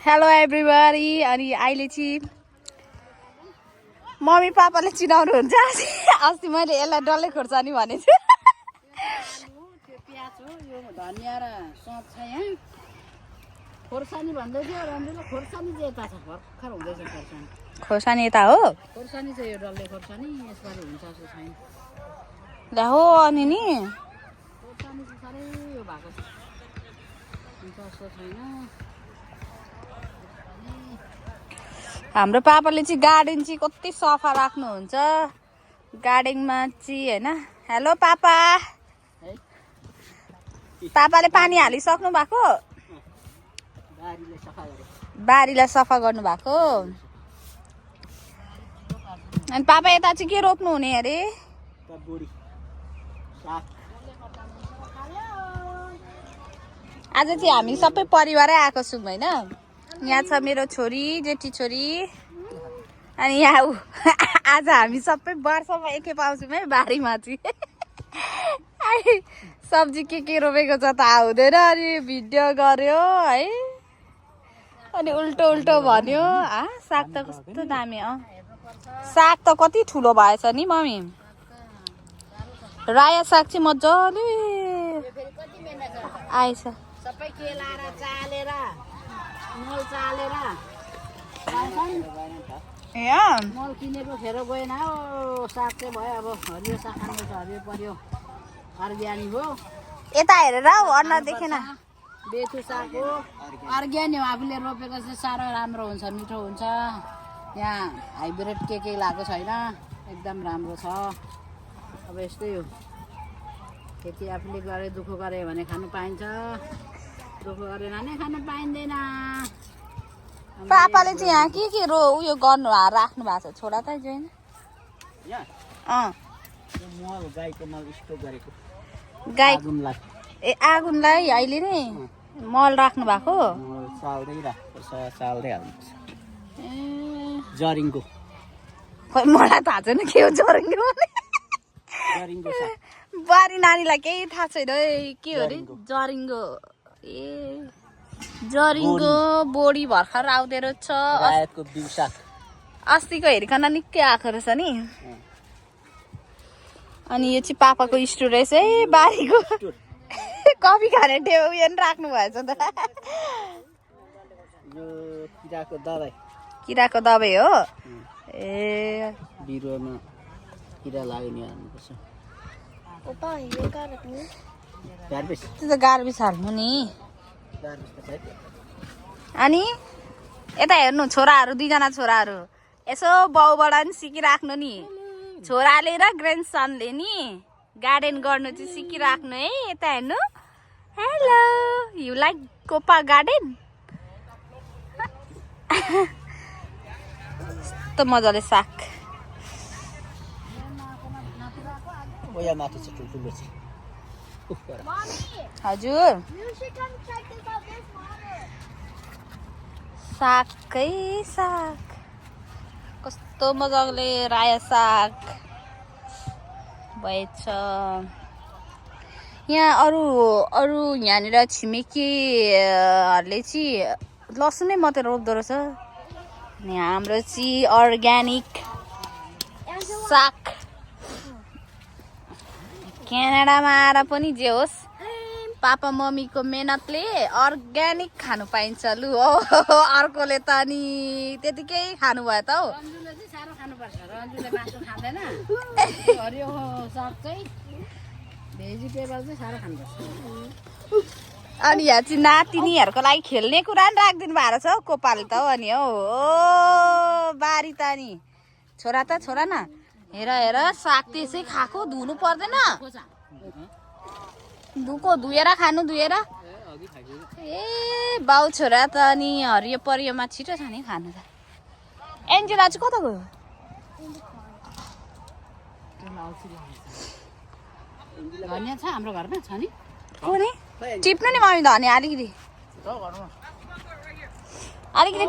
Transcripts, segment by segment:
Hello everybody. अनि अहिले चाहिँ मम्मी पापाले चिनाउनुहुन्छ। अस्ति मैले यसलाई डल्ले खोर्सानी भनेको छु। त्यो प्याज हो, यो धनिया र सौँफ छ यहाँ। खोर्सानी भन्दै थियो रन्जुले, खोर्सानी चाहिँ यता छ, भर्खर हुँदैछ खोर्सानी। खोर्सानी यता हो, खोर्सानी चाहिँ यो डल्ले खोर्सानी, यसपालि हुन्छ जस्तो छैन। ला हो अनि नि खोर्सानी चाहिँ साह्रै यो भएको छ, हुन्छ जस्तो छैन। हाम्रो पापाले चाहिँ गार्डन चाहिँ कति सफा राख्नुहुन्छ गार्डनमा चाहिँ हैन। हेलो पापा। पापाले पानी हालिसक्नु भएको, बारीलाई सफा गर्नु भएको। अनि पापा यता चाहिँ के रोप्नु हुने अरे? आज चाहिँ हामी सबै परिवारै आएको छौँ हैन। यहाँ छ मेरो छोरी, जेठी छोरी, अनि यहाँ आज हामी सबै वर्षमा एकखेप आउँछौँ है बारीमा चाहिँ। सब्जी के रोपेको छ थाहा हुँदैन, अनि भिडियो गर्यो है, अनि उल्टो भन्यो। साग त कस्तो दामी। साग त कति ठुलो भएछ नि मम्मी। राया साग चाहिँ मजाले आएछ। सबै केलाएर चालेर मल चालेर मल किनेको खेर गएन हो। साग चाहिँ भयो, अब हरियो साग खानु छ, हरियो पर्यो, अर्ग्यानिक हो। यता हेरेर हौ, अनुहार देखेन। बेथु साग हो, अर्ग्यानिक हो, आफूले रोपेको चाहिँ साह्रो राम्रो हुन्छ, मिठो हुन्छ। यहाँ हाइब्रिड के लगाएको छैन, एकदम राम्रो छ। अब यस्तै हो, खेती आफूले गरे दुःख गरे भने खानु पाइन्छ, दुःख गरेन भने खानु पाइँदैन। पापाले चाहिँ यहाँ के उयो गर्नु राख्नु भएको छ छोरा त जोइन? मल, गाईको मल स्टोक गरेको। गाई ए आगुनलाई अहिले नै मल राख्नु भएको? चाल्दै हाल्नुपर्छ। जरिङको। खोइ मलाई थाहा छैन के हो जरिङ्गो भने। बारी नानीलाई केही थाहा छैन के हो अरे जरिङ्गो। ए जरिङ्गो बोडी भर्खर आउँदै रहेछ। अस्तिको हेरिकन निकै आएको रहेछ नि। अनि यो चाहिँ पापाको स्टोर रहेछ है, बारीको। कफी खाने टेउ उयो नि राख्नु भएछ त। किराको दबाई हो। ए बिरुवामा किरा लाग्यो हाल्नुपर्छ। त्यो त गार्बेज हाल्नु नि। अनि यता हेर्नु, छोराहरू दुईजना छोराहरू यसो बाउबाट नि सिकिराख्नु नि। छोराले र ग्रान्डसनले नि गार्डन गर्नु चाहिँ सिकिराख्नु है। यता हेर्नु। हेलो, यु लाइक कोपा गार्डन? कस्तो मजाले साग। हजुर सागकै साग, कस्तो मजाले राया साग भएछ। यहाँ अरू यहाँनिर छिमेकीहरूले चाहिँ लसुनै मात्रै रोप्दो रहेछ। अनि हाम्रो चाहिँ अर्ग्यानिक साग। क्यानाडामा आएर पनि जे होस्, पापा मम्मीको मेहनतले अर्ग्यानिक खानु पाइन्छ। लु हो, अर्कोले त नि त्यतिकै खानु भयो त हौ। रन्जुले चाहिँ साह्रो खानुपर्छ, रन्जुले मासु खाँदैन। हरियो साग चाहिँ भेजिटेबल चाहिँ साह्रो खानुपर्छ। अनि यहाँ चाहिँ नातिनीहरूको लागि खेल्ने कुरा नि राखिदिनु भएको छ हौ कोपाले त हौ। अनि हौ बारी त नि छोरा त छोरा न, हेर साग त्यसै खाएको, धुनु पर्दैन। धुएर खानु, धुएर। ए बाउ छोरा त अनि हरियो परियोमा छिटो छ नि खानु त। एन्जेला चाहिँ कता गयो? धनिया छ हाम्रो घरमा, छ नि। को नि? टिप्नु नि मम्मी धनिया अलिकति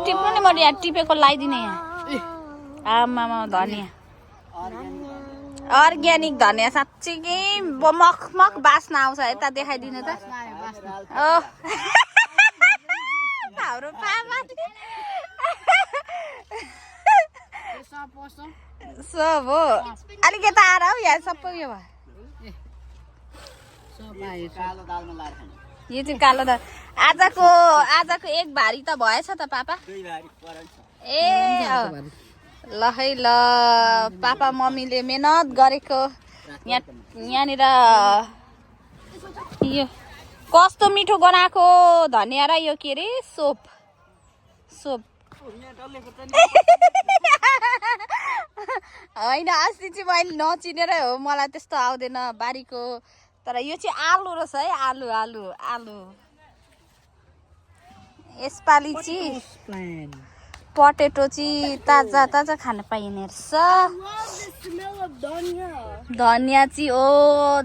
टिप्नु नि। मैले यहाँ टिपेको लगाइदिने यहाँ। आमामा धनिया अर्ग्यानिक धनिया साँच्चीकै मखमख बास्ना आउँछ। यता देखाइदिनु त। हाम्रो पापाले सब हो अलिक यता आएर हौ यहाँ सबै उयो भयो यो चाहिँ कालो दाल आजको एक भारी त भएछ त पापा ए ल है ल पापा मम्मीले मेहनत गरेको यहाँनिर यो कस्तो मिठो बनाएको धनिया र यो के अरे सोप होइन अस्ति चाहिँ मैले नचिनेरै हो मलाई त्यस्तो आउँदैन बारीको तर यो चाहिँ आलु रहेछ है आलु यसपालि चाहिँ पटेटो चाहिँ ताजा खान पाइने रहेछ धनिया चाहिँ ओ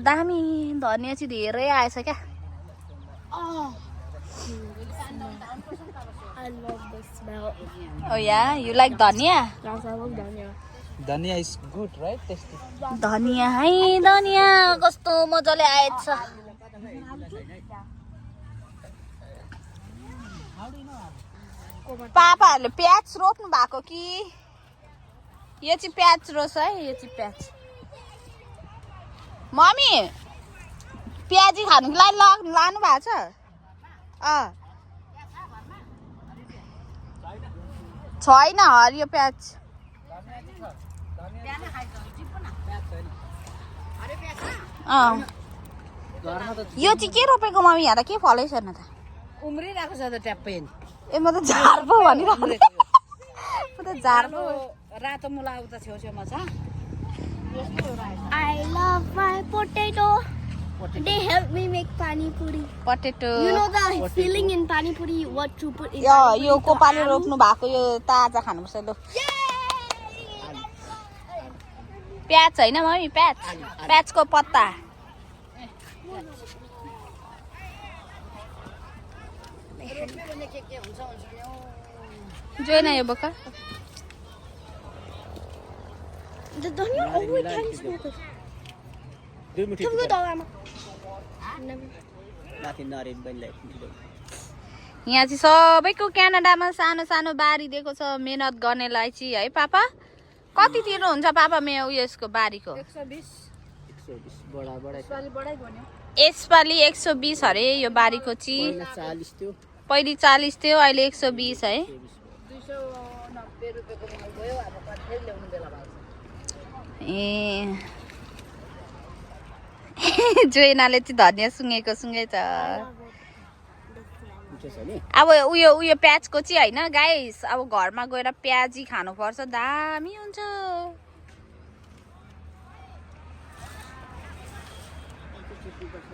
दामी धनिया चाहिँ धेरै आएछ क्या Oh yeah, you like dhania? Yes, I love dhania. Dhania is good, right? Tasty. धनिया है धनिया कस्तो मजाले आएछ पापाहरूले प्याज रोप्नु भएको कि यो चाहिँ प्याज रोप्छ है यो चाहिँ प्याज मम्मी प्याजी खानुको लागि लानु भएको छ छैन हरियो प्याज यो चाहिँ के रोपेको मम्मी यहाँ त के फलै छैन त उम्रिरहेको छ त ट्याप्पै ए म त झार पो भनिरहेको म त झार पो रातो मुला उता छेउछेउमा छ I love my potato. They help me make pani puri. Potato You know the filling in pani puri, what to put in यो कोपाले रोप्नु भएको यो ताजा खानुपर्छ लु प्याज होइन मम्मी प्याजको पत्ता जोइन यो बोका The dhania always tiny smokers. Come go Dolama. यहाँ चाहिँ सबैको क्यानाडामा सानो सानो बारी दिएको छ मेहनत गर्नेलाई चाहिँ है पापा कति तिर्नुहुन्छ पापा उयसको बारीको 120 यसपालि 120 अरे यो बारीको चाहिँ पहिले 40 थियो अहिले 120 है 290 रुपियाँको मल गयो अब फेरि ल्याउनु बेला भयो ए जोइनाले चाहिँ धनिया सुँगै छ अब उयो प्याजको चाहिँ होइन गाइस अब घरमा गएर प्याजी खानुपर्छ दामी हुन्छ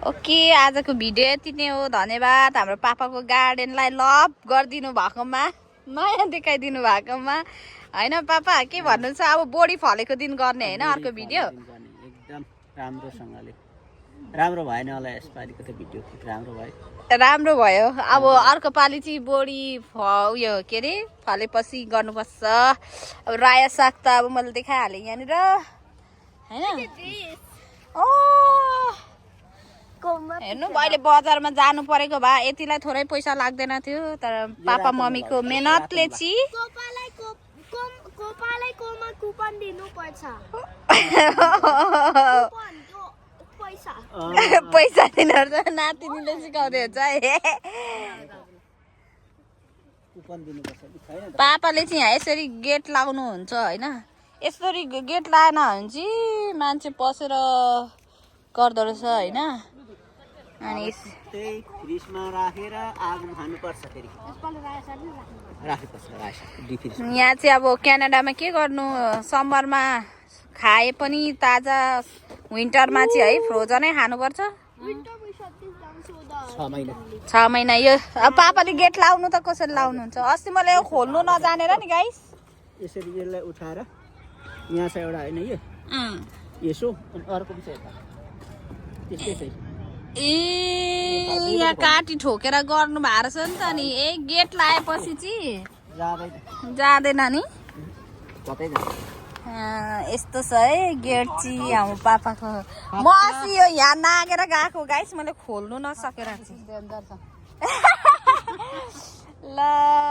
ओके आजको भिडियो यति नै हो धन्यवाद हाम्रो पापाको गार्डनलाई लभ गरिदिनु भएकोमा माया देखाइदिनु भएकोमा होइन पापा के भन्नु छ अब बोडी फलेको दिन गर्ने होइन अर्को भिडियो एकदम राम्रोसँगले राम्रो भएन होला यसपालिको त भिडियो राम्रो भयो अब अर्को पालि चाहिँ बोडी उयो के अरे फलेपछि गर्नुपर्छ अब रायो साग त अब मैले देखाइहालेँ यहाँनिर होइन हेर्नु अहिले बजारमा जानु परेको भए यतिलाई थोरै पैसा लाग्दैन थियो तर पापा मम्मीको मेहनतले चाहिँ कोपालाई कोमा कुपन दिनुपर्छ पैसा दिनुपर्छ नातिनीले सिकाउँदै हुन्छ पापाले चाहिँ यहाँ यसरी गेट लाउनुहुन्छ होइन यसरी गेट लाएन भने चाहिँ मान्छे पसेर गर्दो रहेछ होइन अनि यहाँ चाहिँ अब क्यानाडामा के गर्नु समरमा खाए पनि ताजा विन्टरमा चाहिँ है फ्रोजनै खानुपर्छ 6 महिना यो अब पापाले गेट लाउनु त कसरी लाउनुहुन्छ अस्ति मैले यो खोल्नु नजानेर नि गाइस यसरी यसलाई उठाएर यहाँ छ एउटा होइन यो यसो अनि अर्को पनि छ यता त्यस्तै छ ए यहाँ काटी ठोकेर गर्नु भएको रहेछ नि त नि ए गेट लाएपछि चाहिँ जाँदैन नि यस्तो छ है गेट चाहिँ हाम्रो पापाको म अस्ति यो यहाँ नागेर गएको गाइस मैले खोल्नु नसकेर चाहिँ ल